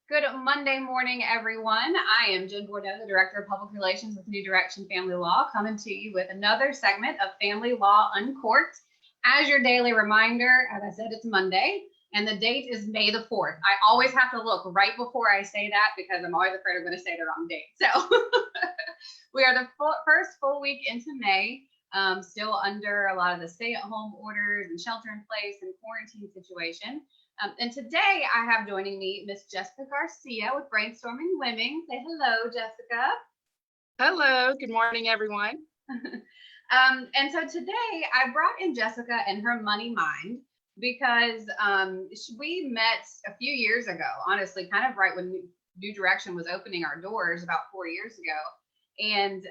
Good Monday morning, everyone. I am Jen Bordeaux, the Director of Public Relations with New Direction Family Law, coming to you with another segment of Family Law Uncorked. As your daily reminder, as I said, it's Monday, and the date is May the 4th. I always have to look right before I say that because I'm always afraid I'm going to say the wrong date. So we are the first full week into May, still under a lot of the stay-at-home orders and shelter-in-place and quarantine situation. And today I have joining me Miss Jessica Garcia with Brainstorming Women. Say hello, Jessica. Hello, good morning, everyone. And so today I brought in Jessica and her money mind because we met a few years ago, honestly, kind of right when New Direction was opening our doors about 4 years ago. And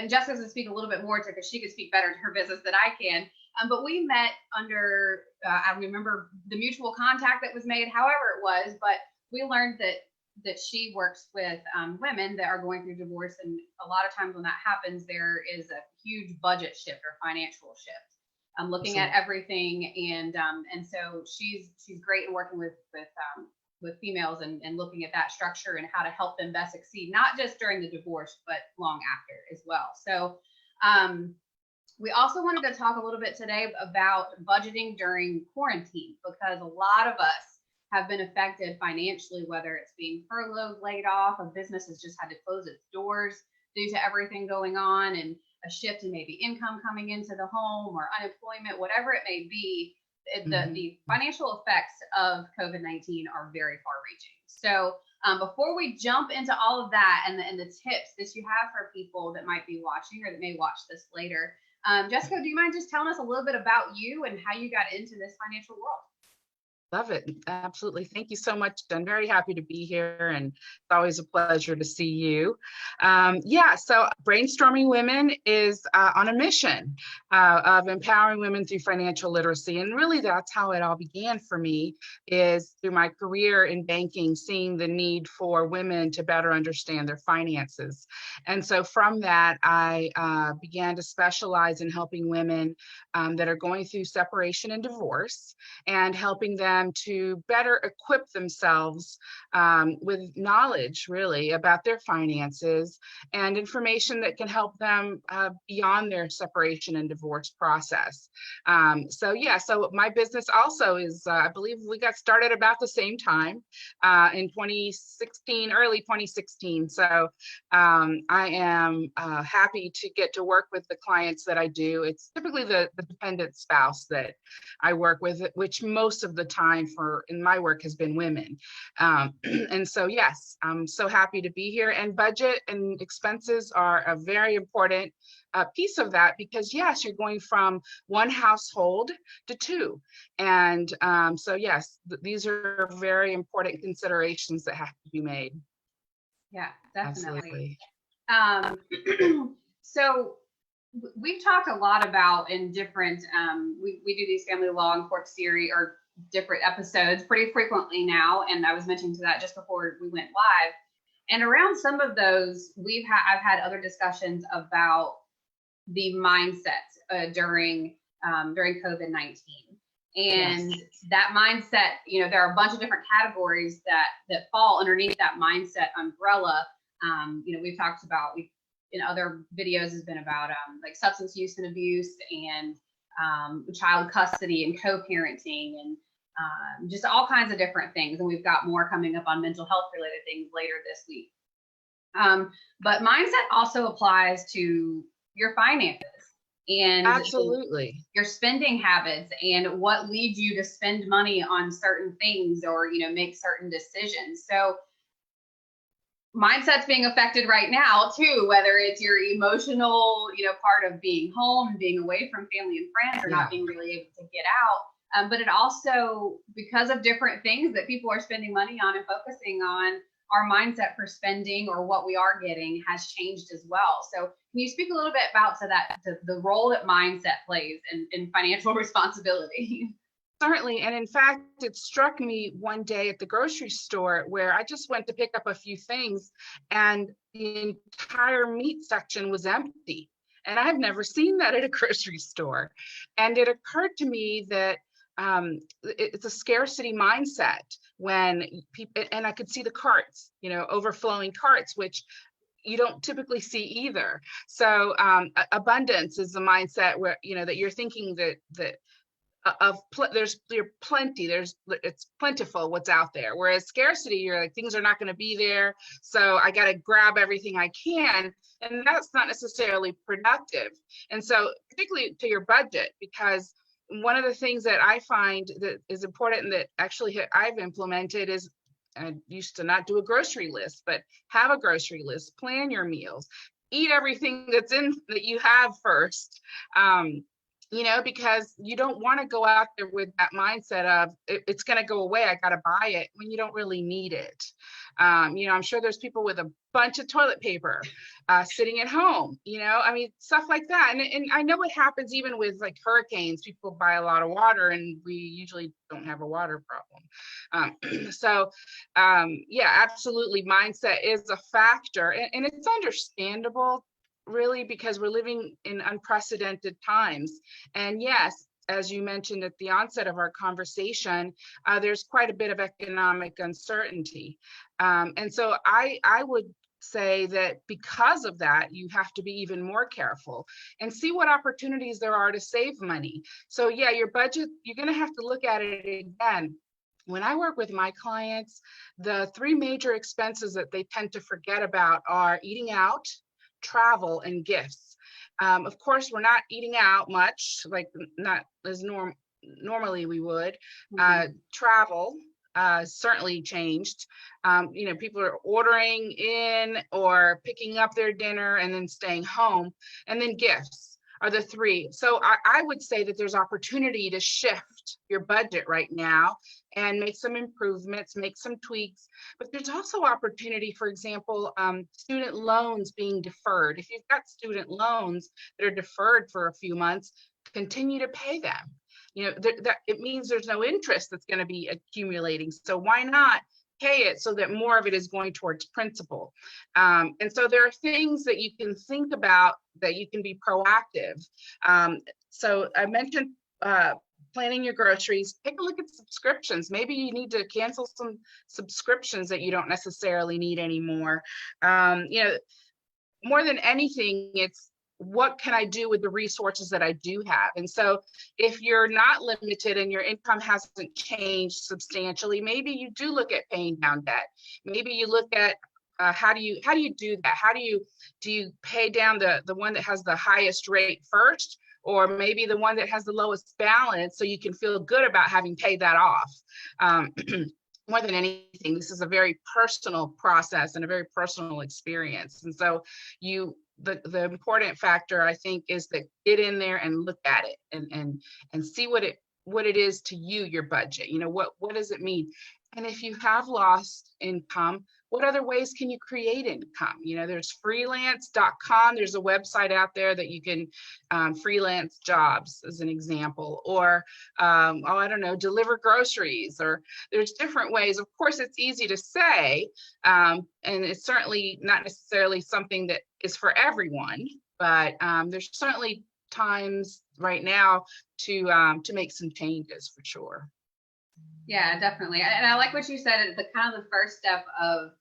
Jessica's going to speak a little bit more to because she could speak better to her business than I can. But we met under, I remember the mutual contact that was made, however it was, but we learned that she works with women that are going through divorce. And a lot of times when that happens, there is a huge budget shift or financial shift. Looking at everything. And so she's great in working with females and looking at that structure and how to help them best succeed, not just during the divorce, but long after as well. So, we also wanted to talk a little bit today about budgeting during quarantine because a lot of us have been affected financially, whether it's being furloughed, laid off, a business has just had to close its doors due to everything going on and a shift in maybe income coming into the home or unemployment, whatever it may be. The financial effects of COVID-19 are very far-reaching. So before we jump into all of that and the tips that you have for people that might be watching or that may watch this later, Jessica, do you mind just telling us a little bit about you and how you got into this financial world? Love it. Absolutely. Thank you so much. I'm very happy to be here, and it's always a pleasure to see you. So Brainstorming Women is on a mission of empowering women through financial literacy. And really, that's how it all began for me, is through my career in banking, seeing the need for women to better understand their finances. And so from that, I began to specialize in helping women that are going through separation and divorce and helping them to better equip themselves with knowledge really about their finances and information that can help them beyond their separation and divorce process. So my business also is, I believe we got started about the same time in 2016, early 2016. So I am happy to get to work with the clients that I do. It's typically the dependent spouse that I work with, which most of the time in my work has been women. And so, yes, I'm so happy to be here. And budget and expenses are a very important piece of that because, yes, you're going from one household to two. And so, yes, these are very important considerations that have to be made. Yeah, definitely. So we've talked a lot about in different, we do these family law and court series or different episodes pretty frequently now. And I was mentioning to that just before we went live. And around some of those, I've had other discussions about the mindset during COVID-19. And that mindset, there are a bunch of different categories that fall underneath that mindset umbrella. We've talked about, in other videos has been about like substance use and abuse and child custody and co-parenting and just all kinds of different things. And we've got more coming up on mental health related things later this week. But mindset also applies to your finances and absolutely your spending habits and what leads you to spend money on certain things or, make certain decisions. So mindset's being affected right now too, whether it's your emotional, part of being home and being away from family and friends or not being really able to get out. But it also, because of different things that people are spending money on and focusing on, our mindset for spending or what we are getting has changed as well. So can you speak a little bit about to the role that mindset plays in financial responsibility? Certainly. And in fact, it struck me one day at the grocery store where I just went to pick up a few things and the entire meat section was empty. And I've never seen that at a grocery store. And it occurred to me that it's a scarcity mindset when people, and I could see the carts, overflowing carts, which you don't typically see either. So abundance is the mindset where, that you're thinking that there's plenty, it's plentiful what's out there. Whereas scarcity, you're like, things are not going to be there, so I got to grab everything I can, and that's not necessarily productive. And so particularly to your budget, because one of the things that I find that is important and that actually I've implemented is, I used to not do a grocery list, but have a grocery list, plan your meals, eat everything that's in that you have first. Because you don't want to go out there with that mindset of it's going to go away, I got to buy it, when you don't really need it. I'm sure there's people with a bunch of toilet paper sitting at home, stuff like that. And I know what happens even with like hurricanes, people buy a lot of water and we usually don't have a water problem. Absolutely. Mindset is a factor, and it's understandable, really, because we're living in unprecedented times. And yes, as you mentioned at the onset of our conversation, there's quite a bit of economic uncertainty. And so I would say that because of that, you have to be even more careful and see what opportunities there are to save money. So yeah, your budget, you're going to have to look at it again. When I work with my clients, the three major expenses that they tend to forget about are eating out, travel, and gifts. Of course, we're not eating out much, like not as normally we would. Travel certainly changed. People are ordering in or picking up their dinner and then staying home, and then gifts are the three. So I would say that there's opportunity to shift your budget right now and make some improvements, make some tweaks. But there's also opportunity, for example, student loans being deferred. If you've got student loans that are deferred for a few months, continue to pay them. That it means there's no interest that's going to be accumulating. So why not pay it so that more of it is going towards principal? And so there are things that you can think about that you can be proactive. So I mentioned planning your groceries. Take a look at subscriptions. Maybe you need to cancel some subscriptions that you don't necessarily need anymore. More than anything, it's what can I do with the resources that I do have? And so if you're not limited and your income hasn't changed substantially, maybe you do look at paying down debt. Maybe you look at how do you do that? How do you pay down the one that has the highest rate first, or maybe the one that has the lowest balance, so you can feel good about having paid that off? More than anything, this is a very personal process and a very personal experience. And so the important factor, I think, is to get in there and look at it and see what it is to you, your budget. What does it mean? And if you have lost income, what other ways can you create income? There's freelance.com. There's a website out there that you can freelance jobs, as an example, or I don't know, deliver groceries, or there's different ways. Of course, it's easy to say, and it's certainly not necessarily something that is for everyone, but there's certainly times right now to make some changes, for sure. Yeah, definitely. And I like what you said. It's the kind of the first step of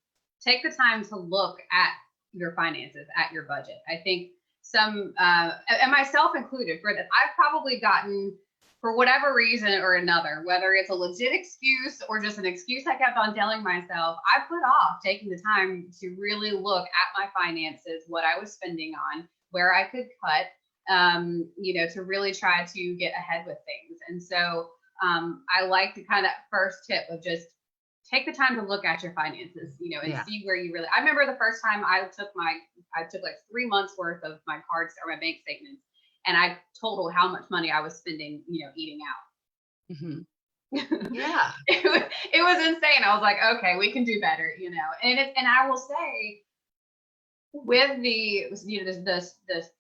take the time to look at your finances, at your budget. I think some, and myself included, for that, I've probably gotten, for whatever reason or another, whether it's a legit excuse or just an excuse I kept on telling myself, I put off taking the time to really look at my finances, what I was spending on, where I could cut, to really try to get ahead with things. And so I like the kind of first tip of just take the time to look at your finances, and see where you really. I remember the first time I took like 3 months worth of my cards or my bank statements, and I totaled how much money I was spending, eating out. Mm-hmm. Yeah, it was insane. I was like, okay, we can do better, and I will say, with the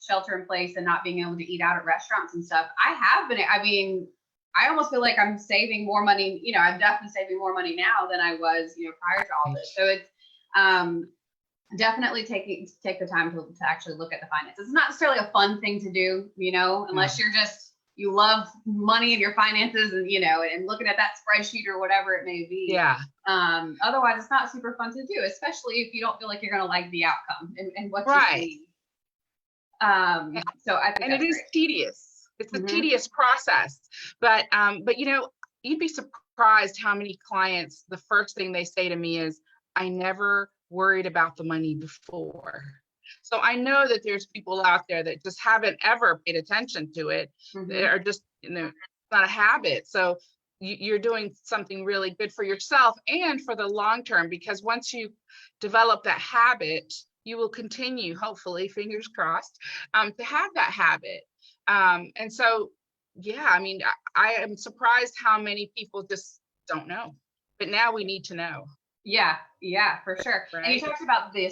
shelter in place and not being able to eat out at restaurants and stuff, I almost feel like I'm saving more money. I'm definitely saving more money now than I was, prior to all this. So it's definitely take the time to actually look at the finances. It's not necessarily a fun thing to do, unless you're just, you love money and your finances and, and looking at that spreadsheet or whatever it may be. Yeah. Otherwise it's not super fun to do, especially if you don't feel like you're going to like the outcome and what you Right. see. So I think and it is great. tedious. It's a Mm-hmm. tedious process, but you'd be surprised how many clients, the first thing they say to me is, I never worried about the money before. So I know that there's people out there that just haven't ever paid attention to it. Mm-hmm. They are just, it's not a habit. So you're doing something really good for yourself and for the long term, because once you develop that habit, you will continue, hopefully, fingers crossed, to have that habit. And so, yeah, I mean, I am surprised how many people just don't know, but now we need to know. Yeah, for sure. Right? And you talked about the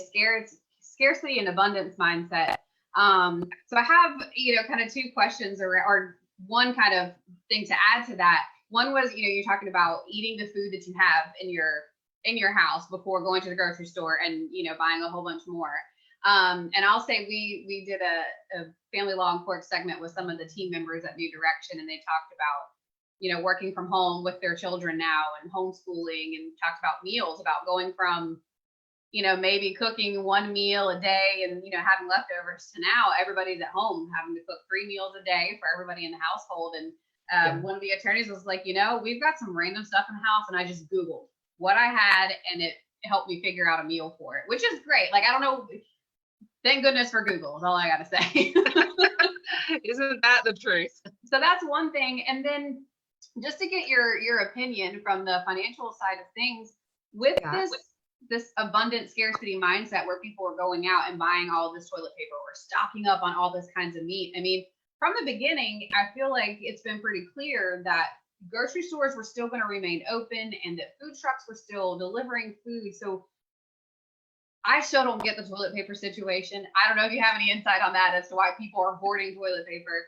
scarcity and abundance mindset. So I have, kind of two questions or one kind of thing to add to that. One was, you're talking about eating the food that you have in your house before going to the grocery store and, buying a whole bunch more. And I'll say we did a family law and court segment with some of the team members at New Direction, and they talked about, working from home with their children now and homeschooling, and talked about meals, about going from, maybe cooking one meal a day and, having leftovers to now everybody's at home having to cook 3 meals a day for everybody in the household. And one of the attorneys was like, we've got some random stuff in the house, and I just Googled what I had and it helped me figure out a meal for it, which is great. Like, I don't know. Thank goodness for Google is all I got to say. Isn't that the truth? So that's one thing. And then just to get your opinion from the financial side of things, with this abundant scarcity mindset where people are going out and buying all this toilet paper or stocking up on all this kinds of meat. I mean, from the beginning, I feel like it's been pretty clear that grocery stores were still going to remain open and that food trucks were still delivering food. So I still don't get the toilet paper situation. I don't know if you have any insight on that as to why people are hoarding toilet paper.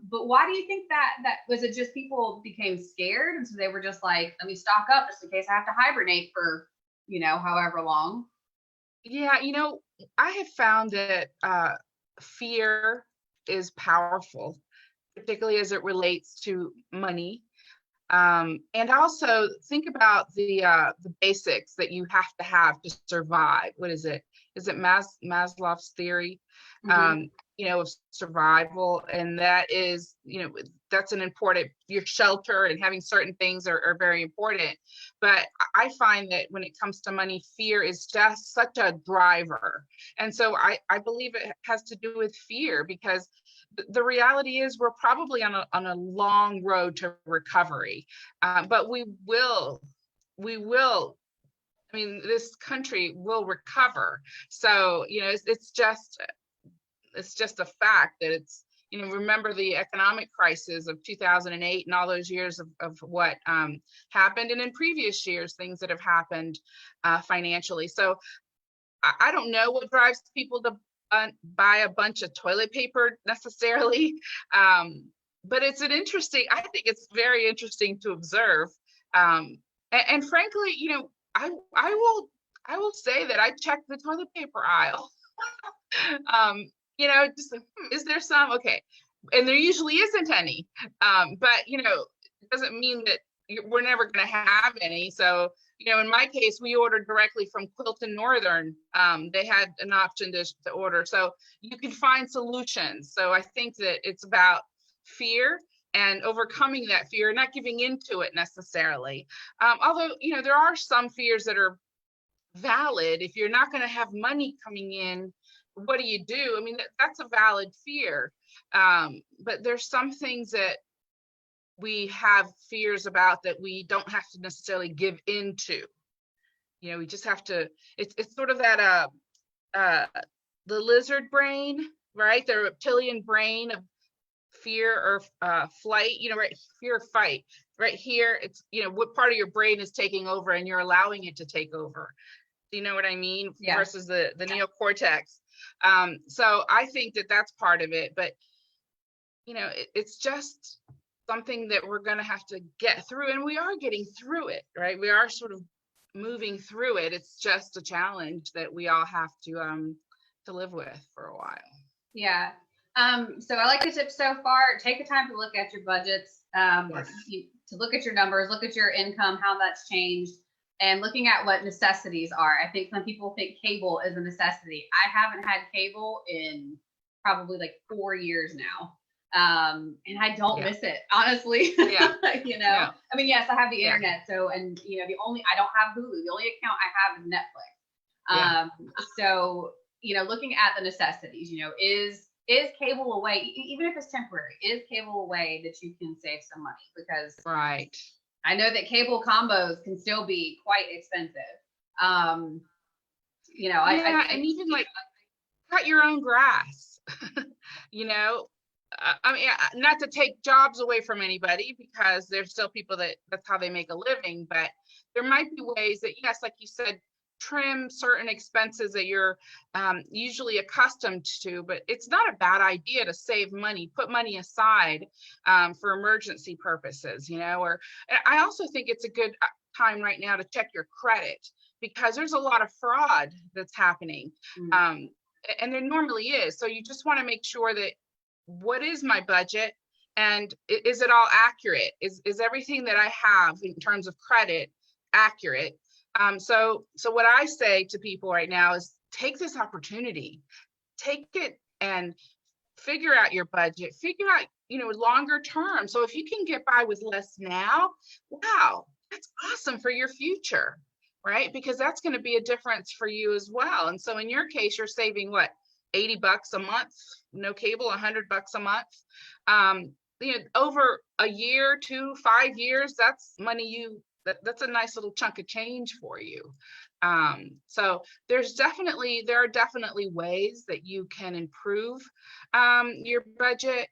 But why do you think that was it just people became scared? And so they were just like, let me stock up just in case I have to hibernate for, however long. Yeah. I have found that fear is powerful, particularly as it relates to money. And also think about the basics that you have to have to survive. What is it? Is it Maslow's theory, of survival? And that is, that's an important, your shelter and having certain things are very important. But I find that when it comes to money, fear is just such a driver. And so I believe it has to do with fear, because the reality is we're probably on a long road to recovery, but we will. I mean, this country will recover. So it's just a fact that it's, remember the economic crisis of 2008 and all those years of what happened, and in previous years things that have happened financially. So I don't know what drives people to buy a bunch of toilet paper necessarily, but I think it's very interesting to observe, and frankly, I will say that I check the toilet paper aisle. Just is there some? Okay, and there usually isn't any, but it doesn't mean that we're never going to have any. So in my case, we ordered directly from Quilton Northern. They had an option to order. So you can find solutions. So I think that it's about fear and overcoming that fear, not giving into it necessarily. Although, there are some fears that are valid. If you're not going to have money coming in, what do you do? I mean, that's a valid fear. But there's some things that we have fears about that we don't have to necessarily give into. We just have to, it's sort of that the lizard brain, right? The reptilian brain of fear or flight, right? Fear or fight. Right here, it's, what part of your brain is taking over and you're allowing it to take over. Do you know what I mean? Yeah. Versus the neocortex. So I think that that's part of it, but it's just something that we're going to have to get through, and we are getting through it, right? We are sort of moving through it. It's just a challenge that we all have to live with for a while. Yeah. So I like the tips so far. Take the time to look at your budgets, Yes. to look at your numbers, look at your income, how that's changed, and looking at what necessities are. I think some people think cable is a necessity. I haven't had cable in probably like 4 years now. And I don't Yeah. miss it, honestly. Yeah. Yeah. I mean, yes, I have the Yeah. internet. So, and I don't have Hulu. The only account I have is Netflix. Yeah. So, looking at the necessities, is cable a way, even if it's temporary, is cable a way that you can save some money? Because Right. I know that cable combos can still be quite expensive. Um, Yeah. And even like cut your own grass. you know, I mean, not to take jobs away from anybody because there's still people that's how they make a living, but there might be ways that, yes, like you said, trim certain expenses that you're usually accustomed to, but it's not a bad idea to save money, put money aside for emergency purposes, or I also think it's a good time right now to check your credit because there's a lot of fraud that's happening. Mm. And there normally is. So you just want to make sure that what is my budget and is it all accurate? Is everything that I have in terms of credit accurate? So what I say to people right now is take this opportunity, take it and figure out your budget, figure out, longer term. So if you can get by with less now, wow, that's awesome for your future, right? Because that's going to be a difference for you as well. And so in your case, you're saving what, $80 a month, no cable, $100 a month. Over a year, 2, 5 years, that's money that's a nice little chunk of change for you. So there are definitely ways that you can improve your budget,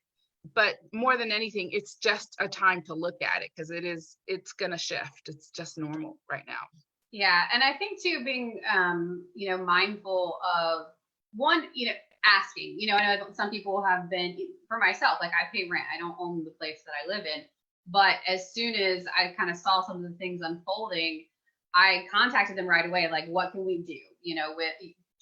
but more than anything, it's just a time to look at it because it's going to shift. It's just normal right now. Yeah. And I think too, being, mindful of one, asking, I know some people have been, for myself, like I pay rent. I don't own the place that I live in. But as soon as I kind of saw some of the things unfolding, I contacted them right away. Like, what can we do? With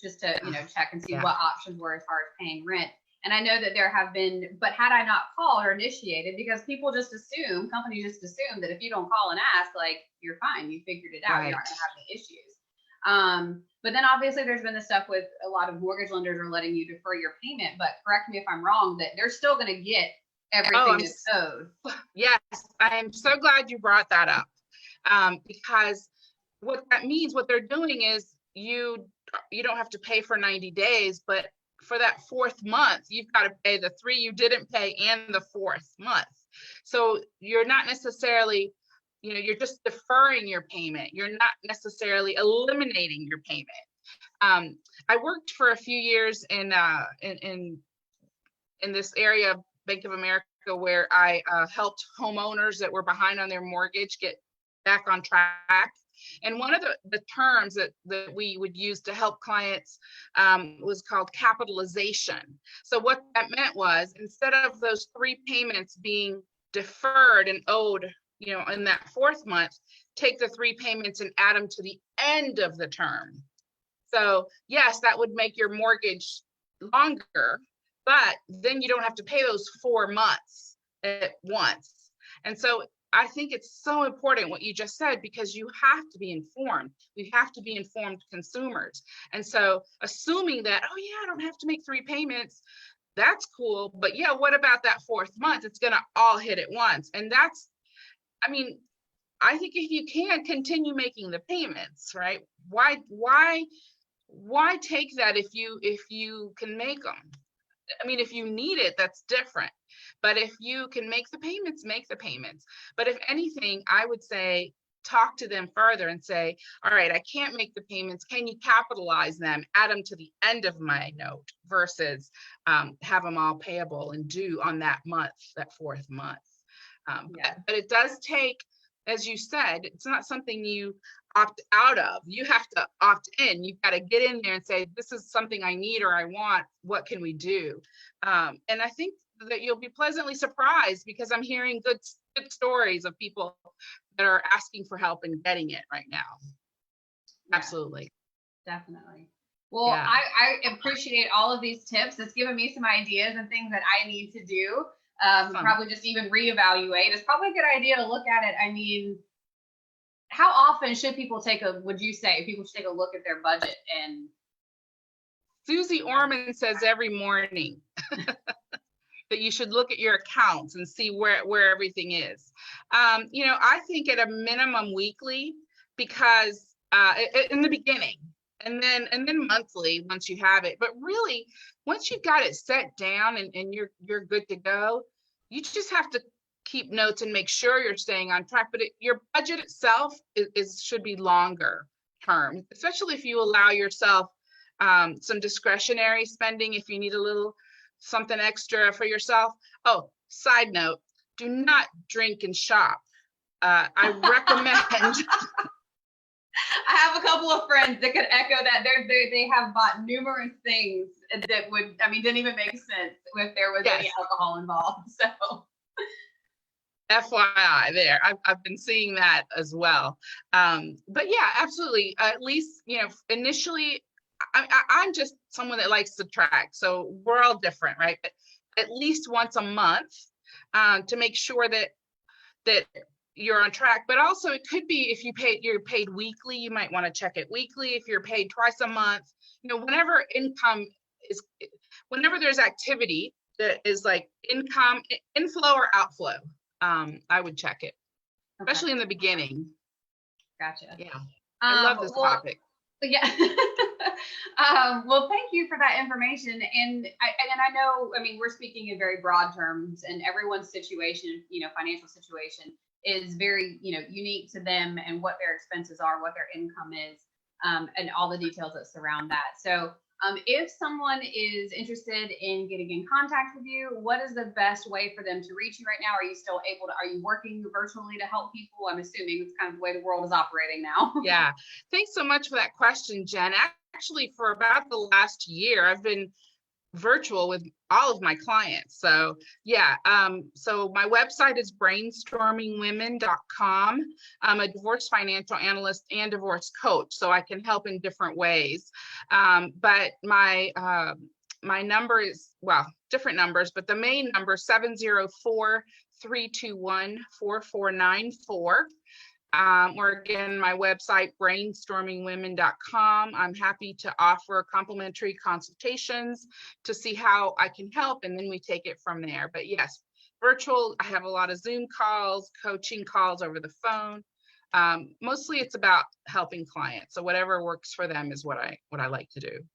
just to, check and see Yeah. what options were as far as paying rent. And I know that there have been, but had I not called or initiated, because companies just assume that if you don't call and ask, like, you're fine, you figured it out, Right. you're not going to have any issues. But then obviously there's been the stuff with a lot of mortgage lenders are letting you defer your payment, but correct me if I'm wrong, that they're still going to get everything that's owed. Yes, I am so glad you brought that up because what that means, what they're doing is you don't have to pay for 90 days, but for that fourth month, you've got to pay the 3 you didn't pay and the fourth month. So you're not necessarily, you're just deferring your payment. You're not necessarily eliminating your payment. I worked for a few years in this area of Bank of America where I helped homeowners that were behind on their mortgage get back on track. And one of the terms that we would use to help clients was called capitalization. So what that meant was instead of those 3 payments being deferred and owed, in that fourth month, take the 3 payments and add them to the end of the term. So yes, that would make your mortgage longer, but then you don't have to pay those 4 months at once. And so I think it's so important what you just said, because you have to be informed. We have to be informed consumers. And so assuming that, oh yeah, I don't have to make 3 payments, that's cool. But yeah, what about that fourth month? It's going to all hit at once. And I think if you can continue making the payments, right? Why take that if you can make them? If you need it, that's different. But if you can make the payments, make the payments. But if anything, I would say, talk to them further and say, all right, I can't make the payments. Can you capitalize them, add them to the end of my note versus have them all payable and due on that month, that fourth month. But it does take, as you said, it's not something you opt out of. You have to opt in. You've got to get in there and say, this is something I need or I want. What can we do? And I think that you'll be pleasantly surprised because I'm hearing good stories of people that are asking for help and getting it right now. Yeah, absolutely. Definitely. Well, Yeah. I appreciate all of these tips. It's given me some ideas and things that I need to do. Probably just even reevaluate. It's probably a good idea to look at it. I mean, how often should people would you say people should take a look at their budget? And Susie Orman says every morning that you should look at your accounts and see where everything is. I think at a minimum weekly, because in the beginning, and then monthly once you have it. But really, once you've got it set down and you're good to go, you just have to keep notes and make sure you're staying on track. But your budget itself should be longer term, especially if you allow yourself some discretionary spending if you need a little something extra for yourself. Oh, side note, do not drink and shop. I recommend. I have a couple of friends that could echo that. They have bought numerous things that didn't even make sense if there was any alcohol involved. So FYI there, I've been seeing that as well. But yeah, absolutely. At least, initially, I'm just someone that likes to track. So we're all different, right? But at least once a month to make sure that you're on track. But also it could be if you're paid weekly, you might want to check it weekly. If you're paid twice a month, whenever there's activity that is like income, inflow or outflow, I would check it, especially in the beginning. Gotcha. Yeah. I love this topic. Yeah. Well, thank you for that information. And I know, we're speaking in very broad terms, and everyone's situation, financial situation is very, unique to them and what their expenses are, what their income is, and all the details that surround that. So if someone is interested in getting in contact with you, what is the best way for them to reach you right now? Are you working virtually to help people? I'm assuming it's kind of the way the world is operating now. Yeah. Thanks so much for that question, Jen. Actually, for about the last year, I've been virtual with all of my clients. So yeah, so my website is brainstormingwomen.com. I'm a divorce financial analyst and divorce coach, so I can help in different ways. But my number is, different numbers, but the main number 704-321-4494. Or again, my website, brainstormingwomen.com. I'm happy to offer complimentary consultations to see how I can help, and then we take it from there. But yes, virtual, I have a lot of Zoom calls, coaching calls over the phone. Mostly it's about helping clients. So whatever works for them is what I like to do.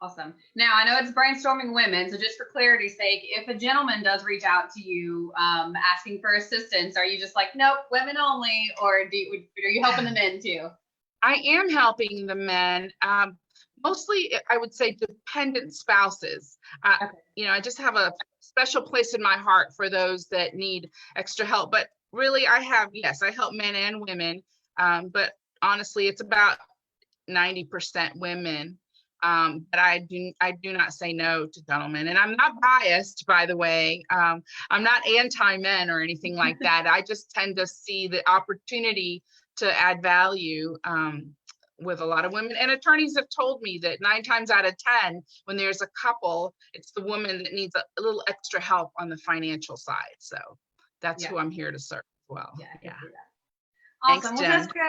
Awesome. Now, I know it's Brainstorming Women, so just for clarity's sake, if a gentleman does reach out to you asking for assistance, are you just like, nope, women only, or are you helping the men too? I am helping the men. Mostly, I would say dependent spouses. Okay. I just have a special place in my heart for those that need extra help. But really, I help men and women. But honestly, it's about 90% women. But I do not say no to gentlemen, and I'm not biased, by the way. I'm not anti-men or anything like that. I just tend to see the opportunity to add value with a lot of women. And attorneys have told me that 9 times out of 10, when there's a couple, it's the woman that needs a little extra help on the financial side. So that's who I'm here to serve as well. Yeah. Awesome. Thanks, well, Jessica,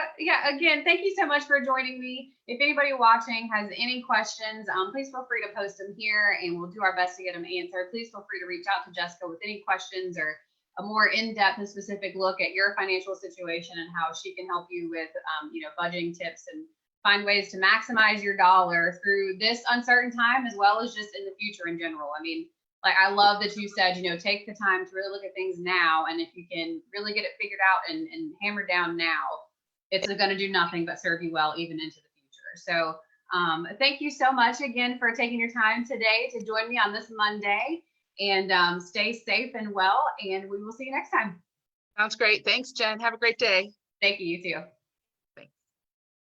again, thank you so much for joining me. If anybody watching has any questions, please feel free to post them here and we'll do our best to get them answered. Please feel free to reach out to Jessica with any questions or a more in-depth and specific look at your financial situation and how she can help you with, budgeting tips and find ways to maximize your dollar through this uncertain time, as well as just in the future in general. I love that you said, take the time to really look at things now. And if you can really get it figured out and hammered down now, it's going to do nothing but serve you well, even into the future. So thank you so much again for taking your time today to join me on this Monday, and stay safe and well. And we will see you next time. Sounds great. Thanks, Jen. Have a great day. Thank you. You too.